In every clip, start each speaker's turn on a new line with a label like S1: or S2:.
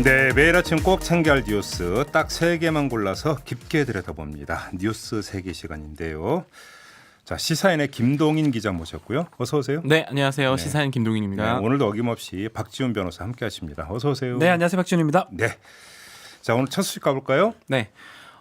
S1: 네, 매일 아침 꼭 챙겨야 할 뉴스 딱 3개만 골라서 깊게 들여다봅니다. 뉴스 3개 시간인데요. 자, 시사인의 김동인 기자 모셨고요. 어서 오세요.
S2: 네, 안녕하세요.
S1: 네.
S2: 시사인 김동인입니다.
S1: 네, 오늘도 어김없이 박지훈 변호사 함께하십니다. 어서 오세요.
S3: 네, 안녕하세요. 박지훈입니다.
S1: 네, 자 오늘 첫 소식 가볼까요?
S2: 네,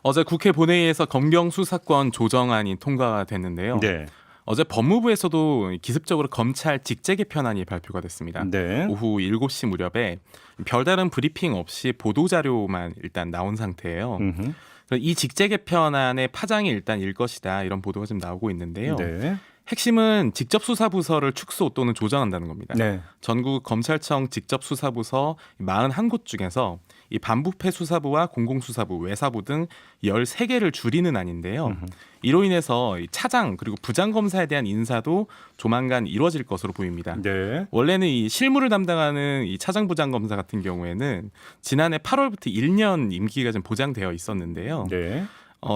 S2: 어제 국회 본회의에서 검경 수사권 조정안이 통과가 됐는데요.
S1: 네,
S2: 어제 법무부에서도 기습적으로 검찰 직제 개편안이 발표가 됐습니다.
S1: 네.
S2: 오후 7시 무렵에 별다른 브리핑 없이 보도자료만 일단 나온 상태예요.
S1: 음흠.
S2: 이 직제 개편안의 파장이 일단 일 것이다 이런 보도가 지금 나오고 있는데요.
S1: 네,
S2: 핵심은 직접 수사부서를 축소 또는 조정한다는 겁니다.
S1: 네,
S2: 전국 검찰청 직접 수사부서 41곳 중에서 이 반부패 수사부와 공공수사부, 외사부 등 13개를 줄이는 안인데요. 이로 인해서 이 차장 그리고 부장 검사에 대한 인사도 조만간 이루어질 것으로 보입니다.
S1: 네.
S2: 원래는 이 실무를 담당하는 이 차장 부장 검사 같은 경우에는 지난해 8월부터 1년 임기가 좀 보장되어 있었는데요.
S1: 네.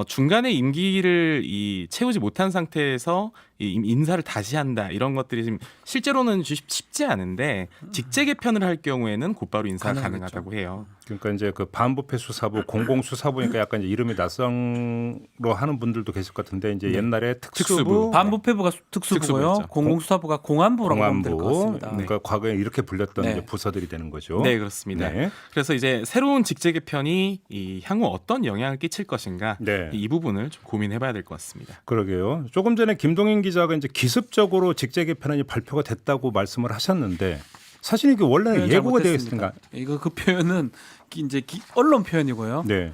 S2: 중간에 임기를 채우지 못한 상태에서 이 인사를 다시 한다 이런 것들이 지금 실제로는 쉽지 않은데 직제 개편을 할 경우에는 곧바로 인사가 가능하다고 해요.
S1: 그러니까 이제 그 반부패 수사부, 공공 수사부니까 약간 이제 이름이 낯선로 하는 분들도 계실 것 같은데 이제 옛날에 특수부,
S3: 반부패부가 특수부고요.
S2: 특수부였죠.
S3: 공공수사부가 공안부라고 보면 될 것
S1: 공안부,
S3: 같습니다.
S1: 그러니까 과거에 이렇게 불렸던
S3: 네.
S1: 이제 부서들이 되는 거죠.
S2: 네, 그렇습니다.
S1: 네.
S2: 그래서 이제 새로운 직제 개편이 향후 어떤 영향을 끼칠 것인가
S1: 네.
S2: 이 부분을 좀 고민해봐야 될 것 같습니다.
S1: 그러게요. 조금 전에 김동인 기자가 이제 기습적으로 직제 개편안이 발표가 됐다고 말씀을 하셨는데 사실 이게 원래는
S3: 표현
S1: 예고가 되어
S3: 잘못했습니다.
S1: 있었던가?
S3: 이거 그 표현은 이제 언론 표현이고요.
S1: 네.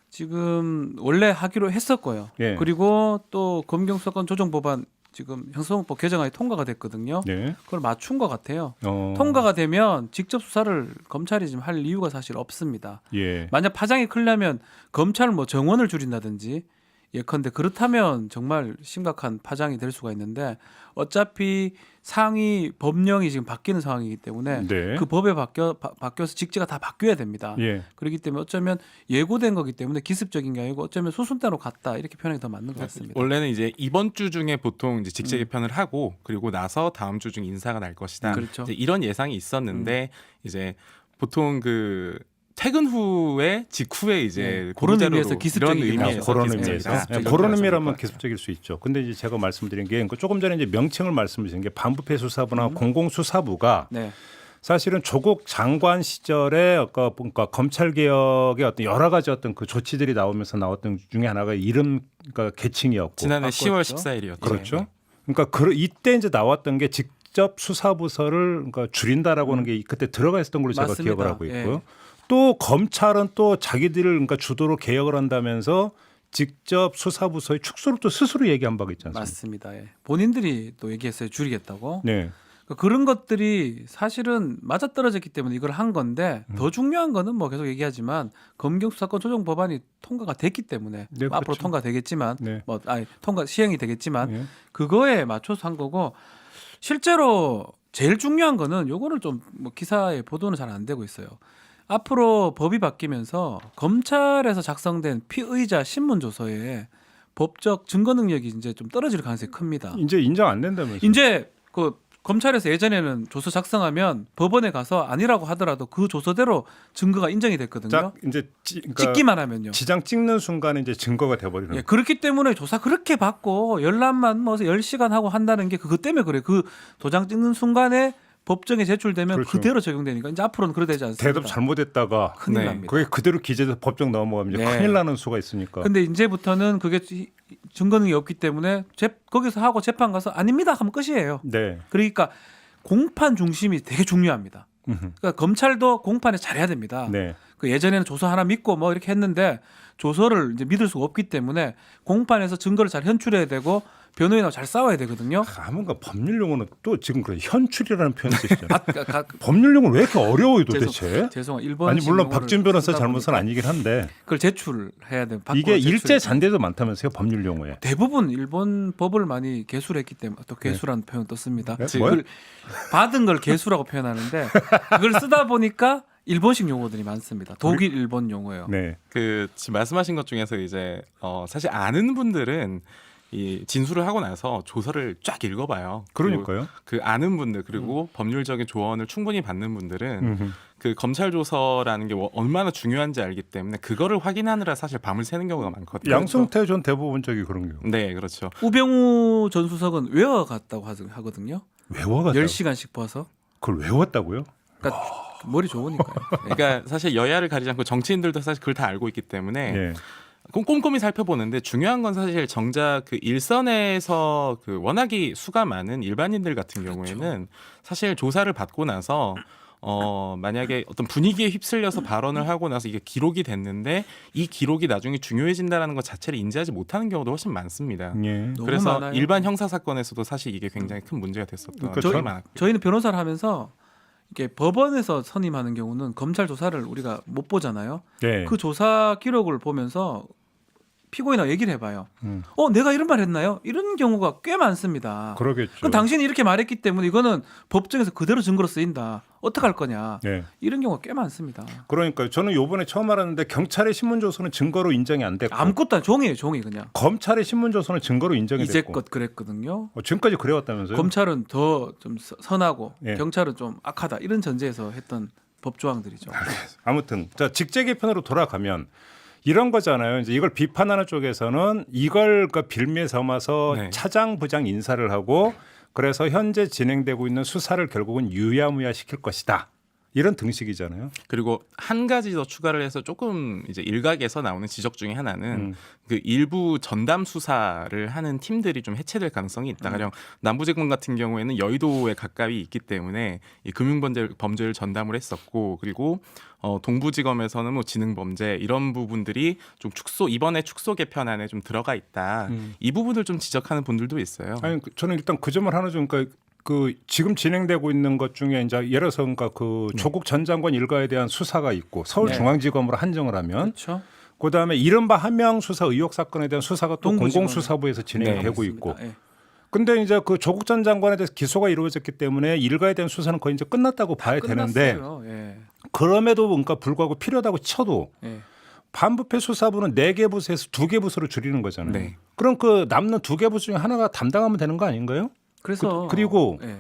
S3: 지금 원래 하기로 했었고요.
S1: 예.
S3: 그리고 또 검경수사권 조정 법안 지금 형사소송법 개정안이 통과가 됐거든요.
S1: 네.
S3: 그걸 맞춘 것 같아요.
S1: 어.
S3: 통과가 되면 직접 수사를 검찰이 지금 할 이유가 사실 없습니다.
S1: 예.
S3: 만약 파장이 크려면 검찰 뭐 정원을 줄인다든지 예컨대 그렇다면 정말 심각한 파장이 될 수가 있는데 어차피 상위 법령이 지금 바뀌는 상황이기 때문에
S1: 네.
S3: 그 법에 바뀌어서 직제가 다 바뀌어야 됩니다.
S1: 예.
S3: 그렇기 때문에 어쩌면 예고된 거기 때문에 기습적인 게 아니고 어쩌면 수순대로 갔다 이렇게 표현이 더 맞는 것 같습니다.
S2: 원래는 이제 이번 주 중에 보통 이제 직제 개편을 하고 그리고 나서 다음 주 중 인사가 날 것이다.
S3: 그렇죠.
S2: 이제 이런 예상이 있었는데 이제 보통 그 퇴근 후에 직후에 이제
S3: 네, 그런
S2: 보도자료로
S3: 의미에서 기습적이긴
S2: 이런
S3: 하죠.
S2: 의미에서
S1: 그런
S2: 기습적이다.
S1: 의미에서
S2: 이렇게
S1: 그런
S2: 말씀드릴
S1: 의미라면
S2: 것 같아요.
S1: 기습적일 수 있죠. 근데 이제 제가 말씀드린 게 조금 전에 이제 명칭을 말씀드린 게 반부패 수사부나 공공수사부가
S3: 네.
S1: 사실은 조국 장관 시절에 그러니까 검찰 개혁의 어떤 여러 가지 어떤 그 조치들이 나오면서 나왔던 중에 하나가 이름 그러니까 계칭이었고
S2: 지난해 10월
S3: 바꿨죠.
S2: 14일이었죠.
S1: 그렇죠. 그러니까 이때 이제 나왔던 게 직접 수사부서를 그러니까 줄인다라고 하는 게 그때 들어가 있었던 걸로 제가
S3: 맞습니다.
S1: 기억을 하고 있고요.
S3: 예.
S1: 또 검찰은 또 자기들을 그러니까 주도로 개혁을 한다면서 직접 수사부서의 축소를 또 스스로 얘기한 바가 있지 않습니까?
S3: 맞습니다. 예. 본인들이 또 얘기했어요. 줄이겠다고.
S1: 네.
S3: 그런 것들이 사실은 맞아떨어졌기 때문에 이걸 한 건데 더 중요한 거는 뭐 계속 얘기하지만 검경수사권 조정 법안이 통과가 됐기 때문에
S1: 네,
S3: 뭐 앞으로
S1: 그렇죠.
S3: 통과되겠지만
S1: 네.
S3: 통과 시행이 되겠지만
S1: 네.
S3: 그거에 맞춰서 한 거고 실제로 제일 중요한 거는 요거를 좀 뭐 기사에 보도는 잘 안 되고 있어요. 앞으로 법이 바뀌면서 검찰에서 작성된 피의자 신문 조서에 법적 증거 능력이 이제 좀 떨어질 가능성이 큽니다.
S1: 이제 인정 안 된다면서요?
S3: 이제 그 검찰에서 예전에는 조서 작성하면 법원에 가서 아니라고 하더라도 그 조서대로 증거가 인정이 됐거든요.
S1: 자, 이제 그러니까
S3: 찍기만 하면요.
S1: 지장 찍는 순간에 이제 증거가 돼버리는
S3: 예, 그렇기 때문에 조사 그렇게 받고 열람만 뭐 10시간 하고 한다는 게 그것 때문에 그래요. 그 도장 찍는 순간에 법정에 제출되면
S1: 그렇죠.
S3: 그대로 적용되니까 이제 앞으로는 그래 되지 않습니다.
S1: 대답 잘못했다가
S3: 큰일
S2: 네.
S3: 납니다.
S1: 그게 그대로 기재돼서 법정 넘어가면 이제
S3: 네.
S1: 큰일 나는 수가 있으니까.
S3: 근데 이제부터는 그게 증거 능력이 없기 때문에 거기서 하고 재판 가서 아닙니다 하면 끝이에요.
S1: 네.
S3: 그러니까 공판 중심이 되게 중요합니다. 그러니까 검찰도 공판에 잘해야 됩니다.
S1: 네.
S3: 그 예전에는 조서 하나 믿고 뭐 이렇게 했는데 조서를 이제 믿을 수가 없기 때문에 공판에서 증거를 잘 현출해야 되고 변호인하고 잘 싸워야 되거든요.
S1: 뭔가 법률 용어는 또 지금 그래 현출이라는 표현 쓰시잖아요.
S3: 가-
S1: 법률 용어는 왜 이렇게 어려워요 도대체?
S3: 죄송합니다. 일본
S1: 아니 물론 박준 변호사 잘못은 아니긴 한데
S3: 그걸 제출해야 돼요.
S1: 이게
S3: 제출해야
S1: 일제 잔대도 많다면서요 법률 용어에.
S3: 대부분 일본 법을 많이 개수했기 때문에 또 개수라는 표현 또 씁니다.
S1: 네?
S3: 그걸 받은 걸 개수라고 표현하는데 그걸 쓰다 보니까 일본식 용어들이 많습니다. 독일, 일본 용어예요.
S1: 네.
S2: 그 지금 말씀하신 것 중에서 이제 사실 아는 분들은 이 진술을 하고 나서 조서를 쫙 읽어봐요.
S1: 그러니까요.
S2: 그 아는 분들 그리고 법률적인 조언을 충분히 받는 분들은 그 검찰 조서라는 게 얼마나 중요한지 알기 때문에 그거를 확인하느라 사실 밤을 새는 경우가 많거든요.
S1: 양승태 전 대법원 적이 그런 경우.
S2: 네, 그렇죠.
S3: 우병우 전 수석은 외워갔다고 하거든요.
S1: 외워갔다.
S3: 10시간씩 봐서.
S1: 그걸 외웠다고요?
S3: 그러니까 머리 좋으니까요.
S2: 그러니까 사실 여야를 가리지 않고 정치인들도 사실 그걸 다 알고 있기 때문에
S1: 예.
S2: 꼼꼼히 살펴보는데 중요한 건 사실 정작 그 일선에서 그 워낙이 수가 많은 일반인들 같은 경우에는 사실 조사를 받고 나서 만약에 어떤 분위기에 휩쓸려서 발언을 하고 나서 이게 기록이 됐는데 이 기록이 나중에 중요해진다라는 것 자체를 인지하지 못하는 경우도 훨씬 많습니다.
S1: 예.
S3: 너무
S2: 그래서
S3: 많아요.
S2: 일반 형사 사건에서도 사실 이게 굉장히 큰 문제가 됐었던
S1: 그러니까
S2: 적이 많았고.
S3: 저희는 변호사를 하면서 이게 법원에서 선임하는 경우는 검찰 조사를 우리가 못 보잖아요.
S1: 예.
S3: 그 조사 기록을 보면서 피고인하고 얘기를 해봐요.
S1: 음.
S3: 내가 이런 말 했나요? 이런 경우가 꽤 많습니다.
S1: 그러겠죠.
S3: 그럼 당신이 이렇게 말했기 때문에 이거는 법정에서 그대로 증거로 쓰인다. 어떻게 할 거냐?
S1: 예.
S3: 이런 경우가 꽤 많습니다.
S1: 그러니까 저는 요번에 처음 알았는데 경찰의 신문 조서는 증거로 인정이 안 됐고
S3: 아무것도 안 종이에요, 종이 그냥.
S1: 검찰의 신문 조서는 증거로 인정이 됐고
S3: 이제껏 그랬거든요.
S1: 지금까지 그래왔다면서요?
S3: 검찰은 더 좀 선하고
S1: 예.
S3: 경찰은 좀 악하다 이런 전제에서 했던 법 조항들이죠.
S1: 아무튼 자 직제 개편으로 돌아가면 이런 거잖아요. 이제 이걸 비판하는 쪽에서는 이걸 그 빌미에 삼아서
S2: 네.
S1: 차장 부장 인사를 하고 그래서 현재 진행되고 있는 수사를 결국은 유야무야 시킬 것이다. 이런 등식이잖아요.
S2: 그리고 한 가지 더 추가를 해서 조금 이제 일각에서 나오는 지적 중에 하나는 그 일부 전담 수사를 하는 팀들이 좀 해체될 가능성이 있다. 가령 남부지검 같은 경우에는 여의도에 가까이 있기 때문에 이 금융범죄를 전담을 했었고 그리고 동부지검에서는 뭐 지능범죄 이런 부분들이 좀 이번에 축소 개편안에 좀 들어가 있다. 이 부분을 좀 지적하는 분들도 있어요.
S1: 아니 저는 일단 그 점을 하나 좀 그러니까 그 지금 진행되고 있는 것 중에 이제 예를 들어서 그러니까 그 조국 전 장관 일가에 대한 수사가 있고 서울중앙지검으로 한정을 하면
S3: 그렇죠.
S1: 그다음에 이른바 한명 수사 의혹 사건에 대한 수사가 또
S3: 동부지검에.
S1: 공공수사부에서 진행되고 있고.
S3: 예.
S1: 근데 이제 그 조국 전 장관에 대해서 기소가 이루어졌기 때문에 일가에 대한 수사는 거의 이제 끝났다고 봐야 되는데
S3: 끝났어요. 예.
S1: 그럼에도 그러니까 불구하고 필요하다고 쳐도
S3: 예.
S1: 반부패 수사부는 4개 부서에서 2개 부서로 줄이는 거잖아요.
S2: 네.
S1: 그럼 그 남는 2개 부서 중에 하나가 담당하면 되는 거 아닌가요?
S3: 그래서
S1: 그리고
S3: 예.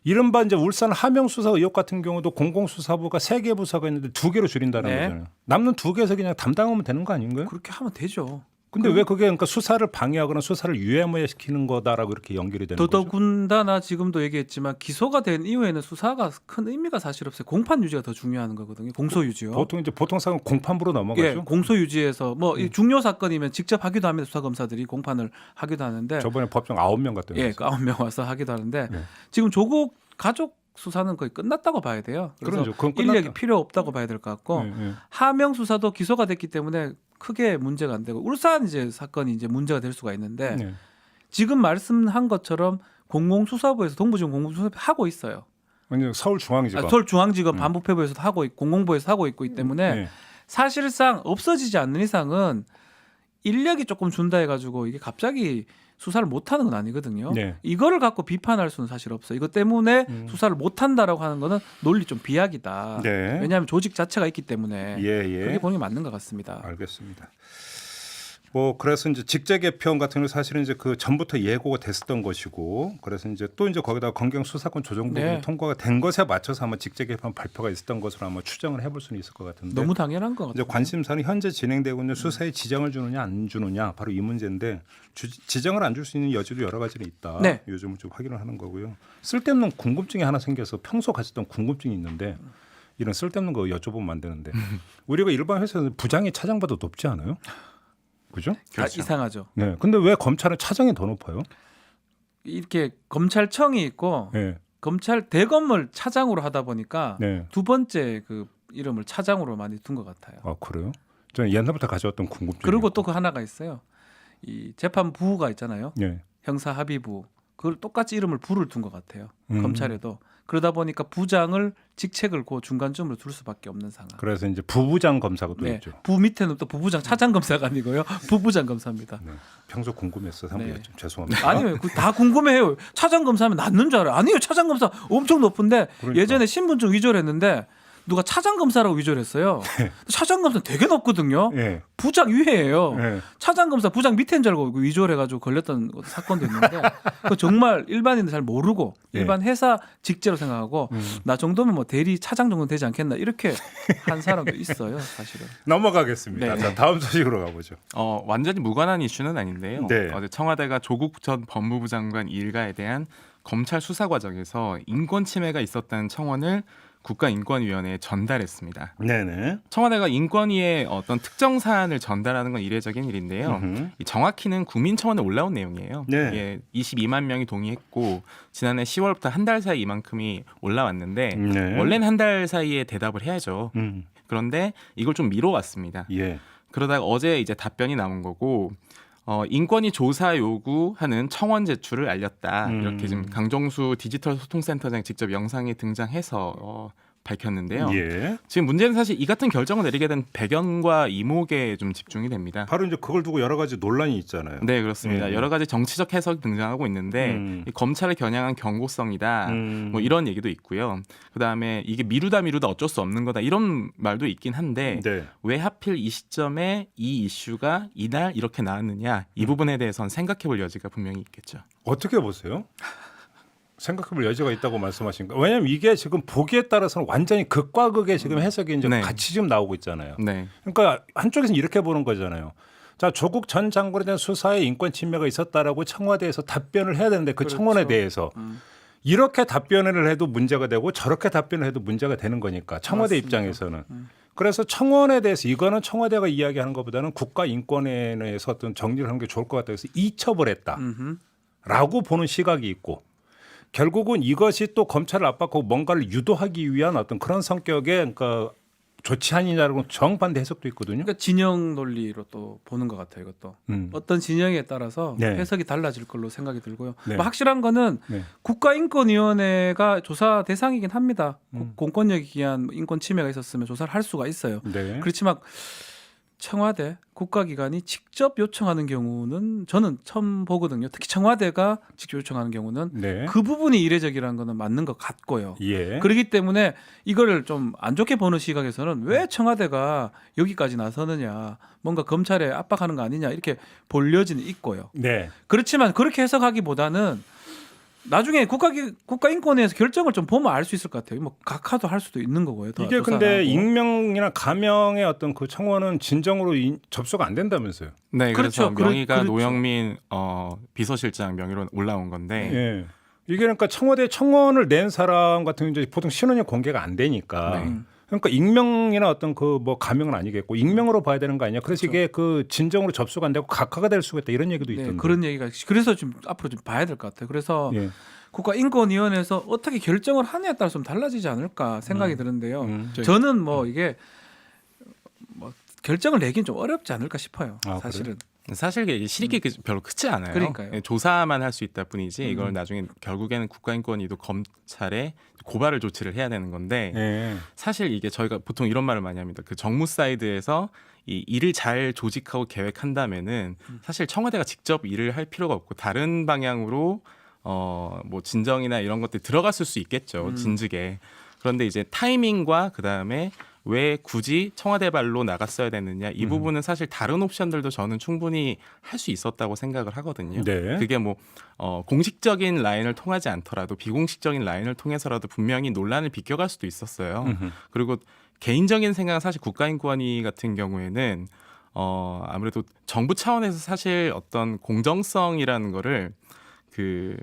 S1: 이른바 이제 울산 하명수사 의혹 같은 경우도 공공수사부가 3개 부서가 있는데 2개로 줄인다는
S3: 네.
S1: 거잖아요. 남는 2개에서 그냥 담당하면 되는 거 아닌가요?
S3: 그렇게 하면 되죠.
S1: 근데 왜 그게 그러니까 수사를 방해하거나 수사를 유야무야 시키는 거다라고 이렇게 연결이 되는 거죠?
S3: 더더군다나 지금도 얘기했지만 기소가 된 이후에는 수사가 큰 의미가 사실 없어요. 공판 유지가 더 중요한 거거든요. 공소 유지요.
S1: 보통 사건 공판부로 넘어가죠.
S3: 예, 공소 유지에서 뭐 이 중요 사건이면 직접 하기도 합니다. 수사 검사들이 공판을 하기도 하는데
S1: 저번에 법정 9명 갔더니
S3: 예, 그 9명 와서 하기도 하는데
S1: 네.
S3: 지금 조국 가족 수사는 거의 끝났다고 봐야 돼요. 그래서
S1: 그러죠. 그건
S3: 인력이
S1: 끝났다.
S3: 필요 없다고 봐야 될 것 같고
S1: 예, 예.
S3: 하명 수사도 기소가 됐기 때문에 크게 문제가 안 되고 울산 이제 사건이 이제 문제가 될 수가 있는데
S1: 네.
S3: 지금 말씀한 것처럼 공공수사부에서 동부지검 공공수사부 하고 있어요.
S1: 아니, 서울중앙지검.
S3: 서울중앙지검 반부패부에서도 하고 있고 공공부에서 하고 있기 때문에
S1: 네.
S3: 사실상 없어지지 않는 이상은 인력이 조금 준다 해가지고 이게 갑자기 수사를 못하는 건 아니거든요.
S1: 네.
S3: 이거를 갖고 비판할 수는 사실 없어요. 이것 때문에 수사를 못한다라고 하는 거는 논리 좀 비약이다.
S1: 네.
S3: 왜냐하면 조직 자체가 있기 때문에
S1: 예,
S3: 그렇게
S1: 예.
S3: 보는 게 맞는 것 같습니다.
S1: 알겠습니다. 뭐 그래서 이제 직제 개편 같은 경우 사실은 이제 그 전부터 예고가 됐었던 것이고 그래서 이제 또 이제 거기다 검경 수사권 조정 부분이
S3: 네.
S1: 통과가 된 것에 맞춰서 아마 직제 개편 발표가 있었던 것으로 아마 추정을 해볼 수는 있을 것 같은데
S3: 너무 당연한 것
S1: 이제
S3: 같아요.
S1: 관심사는 현재 진행되고 있는 수사에 지정을 주느냐 안 주느냐 바로 이 문제인데 지정을 안 줄 수 있는 여지도 여러 가지는 있다.
S3: 네.
S1: 요즘은 좀 확인을 하는 거고요. 쓸데없는 궁금증이 하나 생겨서 평소 가졌던 궁금증이 있는데 이런 쓸데없는 거 여쭤보면 안 되는데 우리가 일반 회사에서 부장이 차장보다 높지 않아요? 그죠?
S2: 그렇죠.
S3: 이상하죠.
S1: 네. 근데 왜 검찰은 차장이 더 높아요?
S3: 이렇게 검찰청이 있고
S1: 네.
S3: 검찰 대검을 차장으로 하다 보니까
S1: 네.
S3: 두 번째 그 이름을 차장으로 많이 둔 것 같아요.
S1: 아 그래요? 저는 옛날부터 가져왔던 궁금증.
S3: 그리고 또 그 하나가 있어요. 이 재판부가 있잖아요.
S1: 네.
S3: 형사합의부. 그걸 똑같이 이름을 부를 둔 것 같아요.
S1: 음.
S3: 검찰에도. 그러다 보니까 부장을 직책을 그 중간쯤으로 둘 수밖에 없는 상황.
S1: 그래서 이제 부부장 검사가 또
S3: 네.
S1: 있죠.
S3: 부 밑에는 또 부부장 차장 검사가 아니고요. 부부장 검사입니다.
S1: 네. 평소 궁금했어 한번
S3: 네.
S1: 좀 죄송합니다.
S3: 아니요, 다 궁금해요. 차장 검사하면 낳는 줄 알아요. 아니요, 차장 검사 엄청 높은데
S1: 그러니까.
S3: 예전에 신분증 위조를 했는데 누가 차장 검사라고 위조를 했어요. 차장 검사 되게 높거든요.
S1: 예.
S3: 부장 위에예요.
S1: 예.
S3: 차장 검사 부장 밑에인 줄 알고 위조를 해가지고 걸렸던 사건도 있는데 그 정말 일반인들 잘 모르고
S1: 예.
S3: 일반 회사 직제로 생각하고 나 정도면 뭐 대리 차장 정도 되지 않겠나 이렇게 한 사람도 있어요, 사실은.
S1: 넘어가겠습니다.
S3: 네.
S1: 자, 다음 소식으로 가보죠.
S2: 완전히 무관한 이슈는 아닌데요.
S1: 네.
S2: 어제 청와대가 조국 전 법무부 장관 일가에 대한 검찰 수사 과정에서 인권 침해가 있었다는 청원을 국가인권위원회에 전달했습니다.
S1: 네네.
S2: 청와대가 인권위에 어떤 특정 사안을 전달하는 건 이례적인 일인데요. 이 정확히는 국민청원에 올라온 내용이에요.
S1: 네.
S2: 이게 22만 명이 동의했고 지난해 10월부터 한 달 사이 이만큼이 올라왔는데
S1: 네.
S2: 원래는 한 달 사이에 대답을 해야죠. 그런데 이걸 좀 미뤄왔습니다.
S1: 예.
S2: 그러다가 어제 이제 답변이 나온 거고 인권위 조사 요구하는 청원 제출을 알렸다. 이렇게 지금 강정수 디지털 소통센터장이 직접 영상에 등장해서 밝혔는데요.
S1: 예.
S2: 지금 문제는 사실 이 같은 결정을 내리게 된 배경과 이목에 좀 집중이 됩니다.
S1: 바로 이제 그걸 두고 여러 가지 논란이 있잖아요.
S2: 네, 그렇습니다.
S1: 예.
S2: 여러 가지 정치적 해석이 등장하고 있는데 이 검찰을 겨냥한 경고성이다. 뭐 이런 얘기도 있고요. 그다음에 이게 미루다 어쩔 수 없는 거다. 이런 말도 있긴 한데
S1: 네.
S2: 왜 하필 이 시점에 이 이슈가 이날 이렇게 나왔느냐. 이 부분에 대해서는 생각해 볼 여지가 분명히 있겠죠.
S1: 어떻게 보세요? 생각해볼 여지가 있다고 말씀하신 거. 왜냐하면 이게 지금 보기에 따라서는 완전히 극과 극의 지금 해석이 이제
S2: 네.
S1: 같이 지금 나오고 있잖아요.
S2: 네.
S1: 그러니까 한쪽에서는 이렇게 보는 거잖아요. 자, 조국 전 장관에 대한 수사에 인권 침해가 있었다라고 청와대에서 답변을 해야 되는데 그
S3: 그렇죠.
S1: 청원에 대해서 이렇게 답변을 해도 문제가 되고 저렇게 답변을 해도 문제가 되는 거니까 청와대
S3: 맞습니다.
S1: 입장에서는. 그래서 청원에 대해서 이거는 청와대가 이야기하는 것보다는 국가인권위에서 어떤 정리를 하는 게 좋을 것 같다 해서 이처벌했다라고 보는 시각이 있고 결국은 이것이 또 검찰을 압박하고 뭔가를 유도하기 위한 어떤 그런 성격의 그러니까 좋지 않느냐라고 정반대 해석도 있거든요.
S3: 그러니까 진영 논리로 또 보는 것 같아요. 이것도 어떤 진영에 따라서
S1: 네.
S3: 해석이 달라질 걸로 생각이 들고요.
S1: 네.
S3: 뭐 확실한 거는
S1: 네.
S3: 국가인권위원회가 조사 대상이긴 합니다. 공권력에 기한 인권 침해가 있었으면 조사를 할 수가 있어요.
S1: 네.
S3: 그렇지만 청와대 국가기관이 직접 요청하는 경우는 저는 처음 보거든요. 특히 청와대가 직접 요청하는 경우는
S1: 네.
S3: 그 부분이 이례적이라는 거는 맞는 것 같고요.
S1: 예.
S3: 그렇기 때문에 이거를 좀 안 좋게 보는 시각에서는 왜 청와대가 여기까지 나서느냐, 뭔가 검찰에 압박하는 거 아니냐 이렇게 볼 여지는 있고요.
S1: 네.
S3: 그렇지만 그렇게 해석하기보다는 나중에 국가인권위에서 결정을 좀 보면 알 수 있을 것 같아요. 뭐 각하도 할 수도 있는 거고요. 더
S1: 이게
S3: 조사를
S1: 근데
S3: 하고.
S1: 익명이나 가명의 어떤 그 청원은 진정으로 접수가 안 된다면서요?
S2: 네,
S3: 그렇죠.
S2: 그래서 명의가
S3: 그렇죠.
S2: 노영민 비서실장 명의로 올라온 건데
S1: 예. 이게 그러니까 청와대 청원을 낸 사람 같은 경우는 이제 보통 신원이 공개가 안 되니까.
S2: 네.
S1: 그러니까 익명이나 어떤 그 뭐 가명은 아니겠고 익명으로 봐야 되는 거 아니냐. 그래서
S3: 그렇죠.
S1: 이게 그 진정으로 접수가 안 되고 각하가 될 수가 있다 이런 얘기도
S3: 네,
S1: 있던데.
S3: 그런 얘기가 그래서 좀 앞으로 좀 봐야 될 것 같아요. 그래서
S1: 예.
S3: 국가인권위원회에서 어떻게 결정을 하느냐에 따라 좀 달라지지 않을까 생각이 드는데요. 저는 뭐 이게 뭐 결정을 내긴 좀 어렵지 않을까 싶어요.
S1: 아,
S3: 사실은.
S2: 사실 이게 실익이 별로 크지 않아요.
S3: 그러니까요.
S2: 예, 조사만 할 수 있다 뿐이지 이걸 나중에 결국에는 국가인권위도 검찰에 고발을 조치를 해야 되는 건데
S1: 예.
S2: 사실 이게 저희가 보통 이런 말을 많이 합니다. 그 정무 사이드에서 이 일을 잘 조직하고 계획한다면은 사실 청와대가 직접 일을 할 필요가 없고 다른 방향으로 뭐 진정이나 이런 것들 들어갔을 수 있겠죠. 진즉에. 그런데 이제 타이밍과 그다음에 왜 굳이 청와대 발로 나갔어야 됐느냐 이 부분은 사실 다른 옵션들도 저는 충분히 할 수 있었다고 생각을 하거든요.
S1: 네.
S2: 그게 뭐 공식적인 라인을 통하지 않더라도 비공식적인 라인을 통해서라도 분명히 논란을 비껴갈 수도 있었어요. 그리고 개인적인 생각은 사실 국가인권위 같은 경우에는 아무래도 정부 차원에서 사실 어떤 공정성이라는 거를 그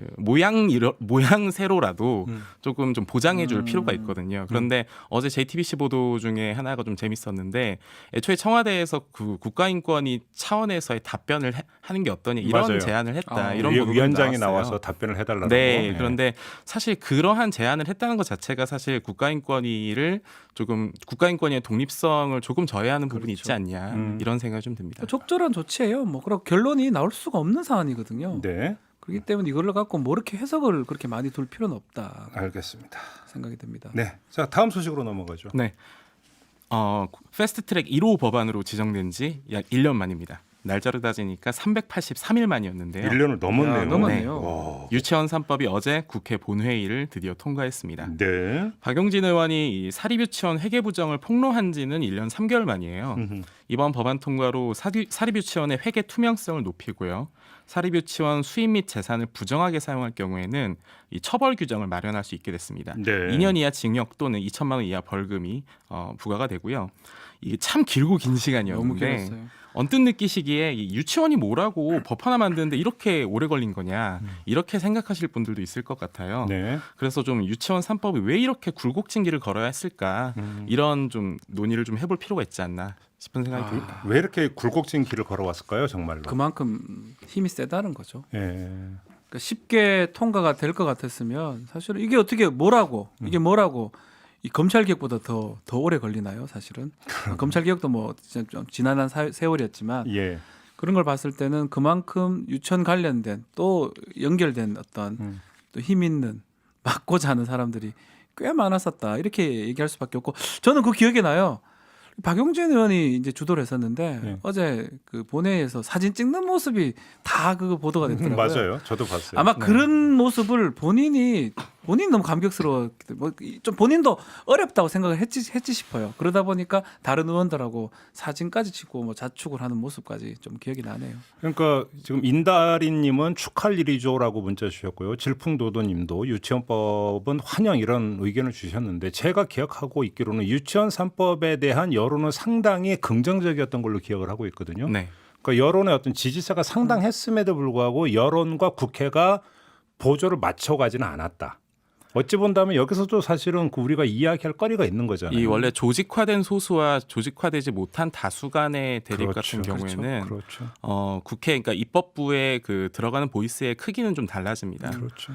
S2: 모양새로라도 조금 좀 보장해줄 필요가 있거든요. 그런데 어제 JTBC 보도 중에 하나가 좀 재밌었는데 애초에 청와대에서 그 국가인권위 차원에서의 답변을 하는 게 어떠냐 이런
S1: 맞아요.
S2: 제안을 했다. 이런
S1: 위-
S2: 보도가
S1: 위원장이
S2: 나왔어요.
S1: 나와서 답변을 해달라고.
S2: 네,
S1: 예.
S2: 그런데 사실 그러한 제안을 했다는 것 자체가 사실 국가인권위를 조금 국가인권위의 독립성을 조금 저해하는 부분이 있지 않냐 이런 생각이 좀 듭니다.
S3: 적절한 조치예요. 뭐 그런 결론이 나올 수가 없는 사안이거든요.
S1: 네.
S3: 그렇기 때문에 이걸 갖고 뭐 이렇게 해석을 그렇게 많이 둘 필요는 없다
S1: 알겠습니다.
S3: 생각이 듭니다.
S1: 네. 자, 다음 소식으로 넘어가죠.
S2: 네. 패스트트랙 1호 법안으로 지정된 지 약 1년 만입니다. 날짜로 따지니까 383일 만이었는데요.
S1: 1년을 넘었네요.
S3: 야, 넘었네요.
S1: 와.
S2: 유치원 3법이 어제 국회 본회의를 드디어 통과했습니다.
S1: 네.
S2: 박용진 의원이 이 사립유치원 회계부정을 폭로한 지는 1년 3개월 만이에요.
S1: 음흠.
S2: 이번 법안 통과로 사립유치원의 회계 투명성을 높이고요. 사립유치원 수입 및 재산을 부정하게 사용할 경우에는 이 처벌 규정을 마련할 수 있게 됐습니다.
S1: 네.
S2: 2년 이하 징역 또는 2천만 원 이하 벌금이 부과가 되고요. 이게 참 길고 긴
S3: 너무
S2: 시간이었는데
S3: 길었어요.
S2: 언뜻 느끼시기에 이 유치원이 뭐라고 법 하나 만드는데 이렇게 오래 걸린 거냐 이렇게 생각하실 분들도 있을 것 같아요.
S1: 네.
S2: 그래서 좀 유치원 3법이 왜 이렇게 굴곡진 길을 걸어야 했을까 이런 좀 논의를 좀 해볼 필요가 있지 않나 싶은 생각이 듭니다.
S1: 왜 이렇게 굴곡진 길을 걸어왔을까요, 정말로?
S3: 그만큼 힘이 세다는 거죠.
S1: 예.
S3: 그러니까 쉽게 통과가 될 것 같았으면 사실은 이게 어떻게 뭐라고 이게 뭐라고 이 검찰 개혁보다 더 오래 걸리나요? 사실은 검찰 개혁도 뭐 진짜 좀 지난한 세월이었지만
S1: 예.
S3: 그런 걸 봤을 때는 그만큼 유치원 관련된 또 연결된 어떤 또 힘 있는 막고자 하는 사람들이 꽤 많았었다 이렇게 얘기할 수밖에 없고 저는 그 기억이 나요. 박용진 의원이 이제 주도를 했었는데
S1: 네.
S3: 어제 그 본회의에서 사진 찍는 모습이 다 그거 보도가 됐더라고요.
S1: 맞아요. 저도 봤어요.
S3: 아마
S1: 네.
S3: 그런 모습을 본인이 너무 감격스러워 좀 본인도 어렵다고 생각을 했지 싶어요. 그러다 보니까 다른 의원들하고 사진까지 찍고 뭐 자축을 하는 모습까지 좀 기억이 나네요.
S1: 그러니까 지금 인다리님은 축하할 일이죠라고 문자 주셨고요. 질풍도도님도 유치원법은 환영 이런 의견을 주셨는데 제가 기억하고 있기로는 유치원 3법에 대한 여론은 상당히 긍정적이었던 걸로 기억을 하고 있거든요.
S2: 네.
S1: 그러니까 여론의 어떤 지지세가 상당했음에도 불구하고 여론과 국회가 보조를 맞춰가지는 않았다. 어찌 본다면 여기서도 사실은 그 우리가 이야기할 거리가 있는 거잖아요.
S2: 이 원래 조직화된 소수와 조직화되지 못한 다수 간의 대립
S1: 그렇죠.
S2: 같은 경우에는
S1: 그렇죠.
S2: 국회 그러니까 입법부의 그 들어가는 보이스의 크기는 좀 달라집니다.
S1: 그렇죠.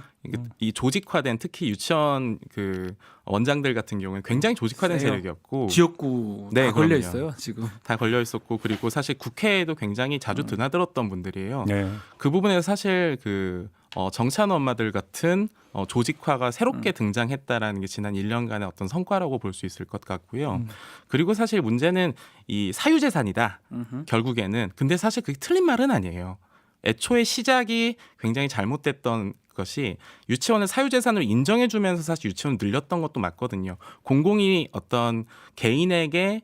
S2: 이 조직화된 특히 유치원 그 원장들 같은 경우는 굉장히 조직화된
S3: 세요.
S2: 세력이었고
S3: 지역구
S2: 네,
S3: 다 걸려
S2: 그럼요.
S3: 있어요 지금.
S2: 다 걸려 있었고 그리고 사실 국회에도 굉장히 자주 드나들었던 분들이에요.
S1: 네.
S2: 그 부분에서 사실 그 정치하는 엄마들 같은 조직화가 새롭게 등장했다라는 게 지난 1년간의 어떤 성과라고 볼 수 있을 것 같고요. 그리고 사실 문제는 이 사유재산이다. 결국에는. 근데 사실 그게 틀린 말은 아니에요. 애초에 시작이 굉장히 잘못됐던 것이 유치원을 사유재산으로 인정해주면서 사실 유치원을 늘렸던 것도 맞거든요. 공공이 어떤 개인에게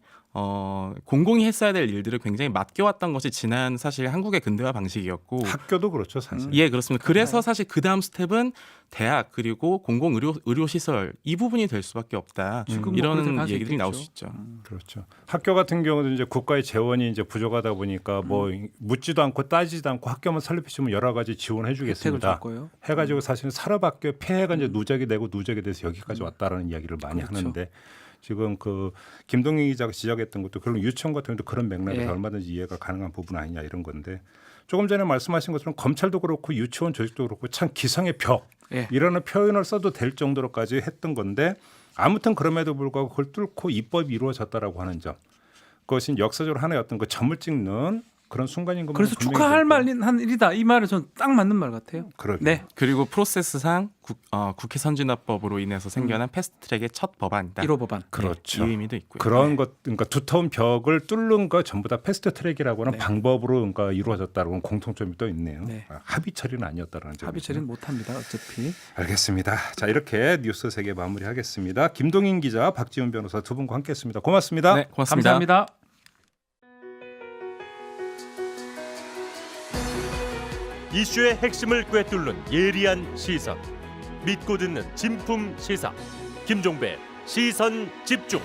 S2: 공공이 했어야 될 일들을 굉장히 맡겨왔던 것이 지난 사실 한국의 근대화 방식이었고
S1: 학교도 그렇죠, 사실.
S2: 예, 그렇습니다. 그래서 사실 그 다음 스텝은 대학 그리고 공공 의료 시설 이 부분이 될 수밖에 없다.
S3: 지금 뭐
S2: 이런
S3: 그렇게 갈 수
S2: 얘기들이 나올
S3: 있겠죠.
S2: 수 있죠.
S1: 그렇죠. 학교 같은 경우는 이제 국가의 재원이 이제 부족하다 보니까 뭐 묻지도 않고 따지지도 않고 학교만 설립해주면 여러 가지 지원해
S3: 혜택을
S1: 주겠습니다.
S3: 줄 거예요.
S1: 해가지고 사실은 산업학교 폐해가 이제 누적이 되고 누적이 돼서 여기까지 왔다라는 이야기를 많이
S3: 그렇죠.
S1: 하는데 지금 그 김동희 기자가 지적했던 것도 결국 유치원 같은 경우도 그런 맥락에서
S3: 예.
S1: 얼마든지 이해가 가능한 부분 아니냐 이런 건데 조금 전에 말씀하신 것처럼 검찰도 그렇고 유치원 조직도 그렇고 참 기성의 벽
S3: 예.
S1: 이라는 표현을 써도 될 정도로까지 했던 건데 아무튼 그럼에도 불구하고 그걸 뚫고 입법이 이루어졌다라고 하는 점 그것이 역사적으로 하나의 어떤 그 점을 찍는 그런 순간인 것만
S3: 그래서 축하할 만한 일이다 이 말은 전 딱 맞는 말 같아요.
S1: 그러게요.
S3: 네.
S2: 그리고 프로세스상 국회 선진화법으로 인해서 생겨난 패스트트랙의 첫 법안이다.
S3: 1호 법안.
S1: 그렇죠.
S2: 이 의미도 있고요.
S1: 그런 것, 그러니까 두터운 벽을 뚫는 거 전부 다 패스트 트랙이라고 하는
S3: 네.
S1: 방법으로 그러니까 이루어졌다는 공통점이 또 있네요.
S3: 네.
S1: 합의 처리는 아니었다는 점.
S3: 합의 처리는 못합니다. 어차피.
S1: 알겠습니다. 자 이렇게 뉴스 세계 마무리하겠습니다. 김동인 기자, 박지훈 변호사 두 분과 함께했습니다. 고맙습니다.
S2: 네, 고맙습니다.
S3: 감사합니다.
S4: 이슈의 핵심을 꿰뚫는 예리한 시선, 믿고 듣는 진품 시사 김종배 시선 집중.